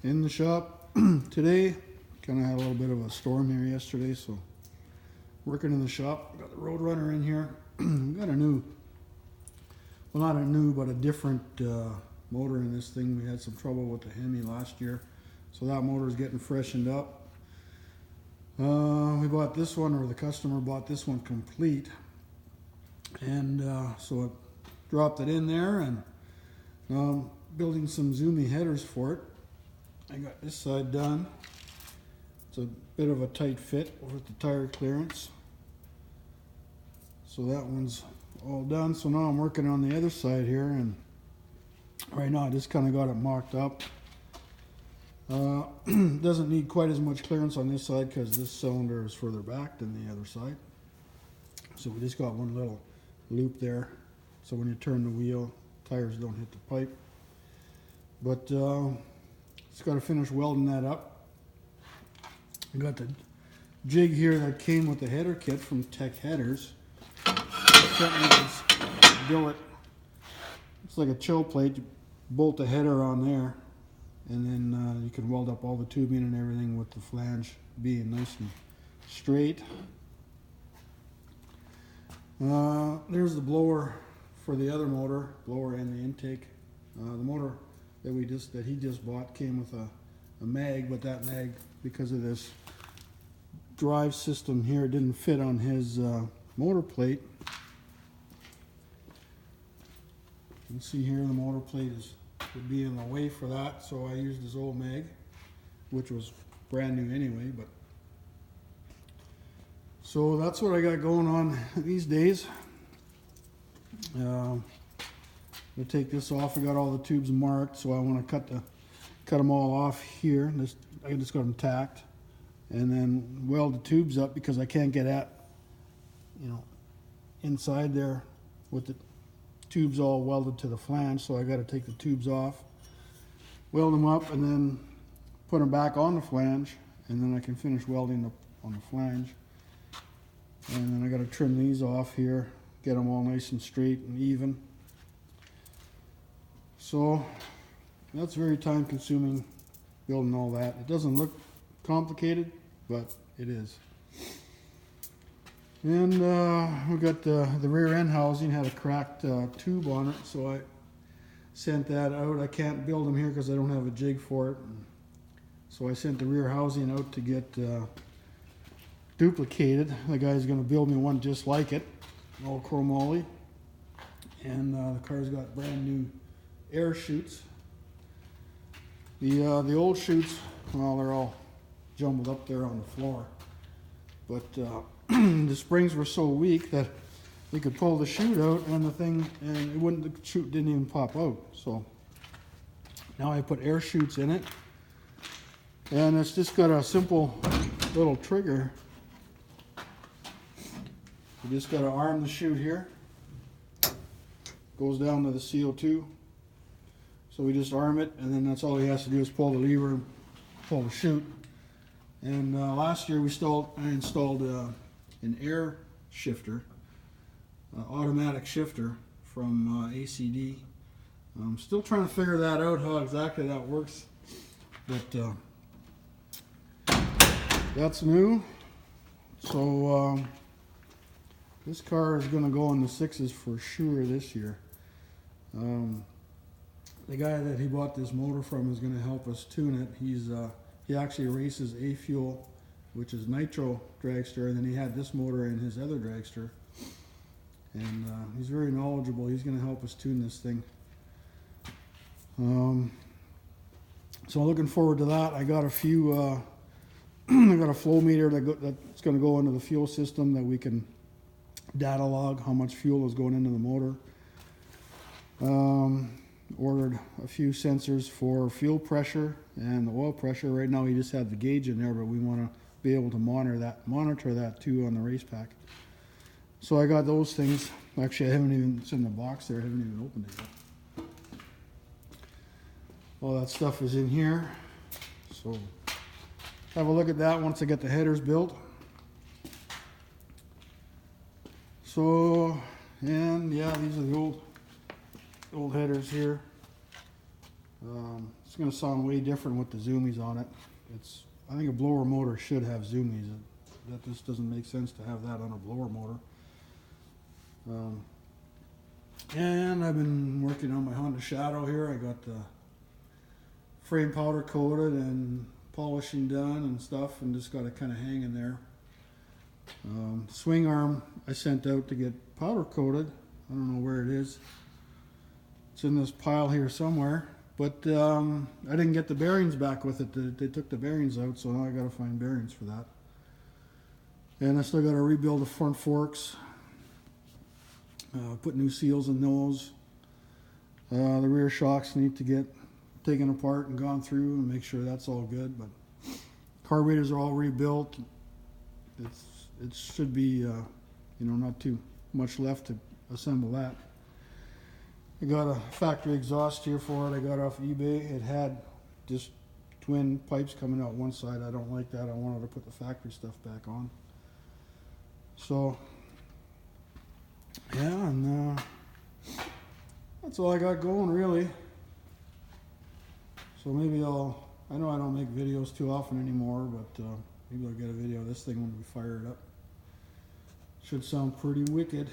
In the shop today. Kind of had a little bit of a storm here yesterday, so working in the shop. Got the Roadrunner in here. Got a new, well, not a new, but a different motor in this thing. We had some trouble with the Hemi last year, so that motor is getting freshened up. We bought this one, or the customer bought this one complete, and so it dropped it in there, and now I'm building some Zoomie headers for it. I got this side done. It's a bit of a tight fit with the tire clearance. So that one's all done. So now I'm working on the other side here, and right now I just kind of got it mocked up. Doesn't need quite as much clearance on this side because this cylinder is further back than the other side. So we just got one little loop there. So when you turn the wheel, tires don't hit the pipe. But just got to finish welding that up. I got the jig here that came with the header kit from Tech Headers. Sent me this billet. It's like a chill plate. You bolt the header on there, and then you can weld up all the tubing and everything with the flange being nice and straight. There's the blower for the other motor, blower and the intake. The motor that he just bought came with a mag, but that mag, because of this drive system here, it didn't fit on his motor plate. You can see here the motor plate would be in the way for that, so I used his old mag, which was brand new anyway. But so that's what I got going on these days. I'll take this off. I got all the tubes marked, so I want to cut them all off here. I just got them tacked, and then weld the tubes up because I can't get at, inside there with the tubes all welded to the flange. So I got to take the tubes off, weld them up, and then put them back on the flange, and then I can finish welding on the flange. And then I got to trim these off here, get them all nice and straight and even. So that's very time consuming, building all that. It doesn't look complicated, but it is. And we got the rear end housing had a cracked tube on it, so I sent that out. I can't build them here because I don't have a jig for it. So I sent the rear housing out to get duplicated. The guy's going to build me one just like it, all chromoly. And the car's got brand new air chutes. The old chutes, well, they're all jumbled up there on the floor, but the springs were so weak that you could pull the chute out and the chute didn't even pop out. So now I put air chutes in it, and it's just got a simple little trigger. You just got to arm the chute here, goes down to the CO2. So we just arm it, and then that's all he has to do is pull the lever and pull the chute. And last year I installed an air shifter, automatic shifter from ACD. I'm still trying to figure that out, how exactly that works, but that's new. So this car is going to go in the 6s for sure this year. The guy that he bought this motor from is going to help us tune it. He actually races A Fuel, which is nitro dragster, and then he had this motor in his other dragster. And he's very knowledgeable. He's going to help us tune this thing. So looking forward to that. I got a few. I got a flow meter that's going to go into the fuel system that we can data log how much fuel is going into the motor. Ordered a few sensors for fuel pressure and the oil pressure. Right now we just have the gauge in there, but we want to be able to monitor that too on the race pack. So I got those things. Actually, it's in the box there. I haven't even opened it yet. All that stuff is in here. So have a look at that once I get the headers built. So, and yeah, these are the old headers here. It's going to sound way different with the zoomies on it. I think a blower motor should have zoomies. That just doesn't make sense to have that on a blower motor. And I've been working on my Honda Shadow here. I got the frame powder coated and polishing done and stuff, and just got it kind of hanging there. Swing arm I sent out to get powder coated. I don't know where it is. It's in this pile here somewhere. But I didn't get the bearings back with it. They took the bearings out, so now I got to find bearings for that. And I still got to rebuild the front forks. Put new seals in those. The rear shocks need to get taken apart and gone through and make sure that's all good. But carburetors are all rebuilt. It should be not too much left to assemble that. I got a factory exhaust here for it. I got off eBay. It had just twin pipes coming out one side. I don't like that. I wanted to put the factory stuff back on. So yeah, and that's all I got going really. So maybe I know I don't make videos too often anymore, but maybe I'll get a video of this thing when we fire it up. Should sound pretty wicked.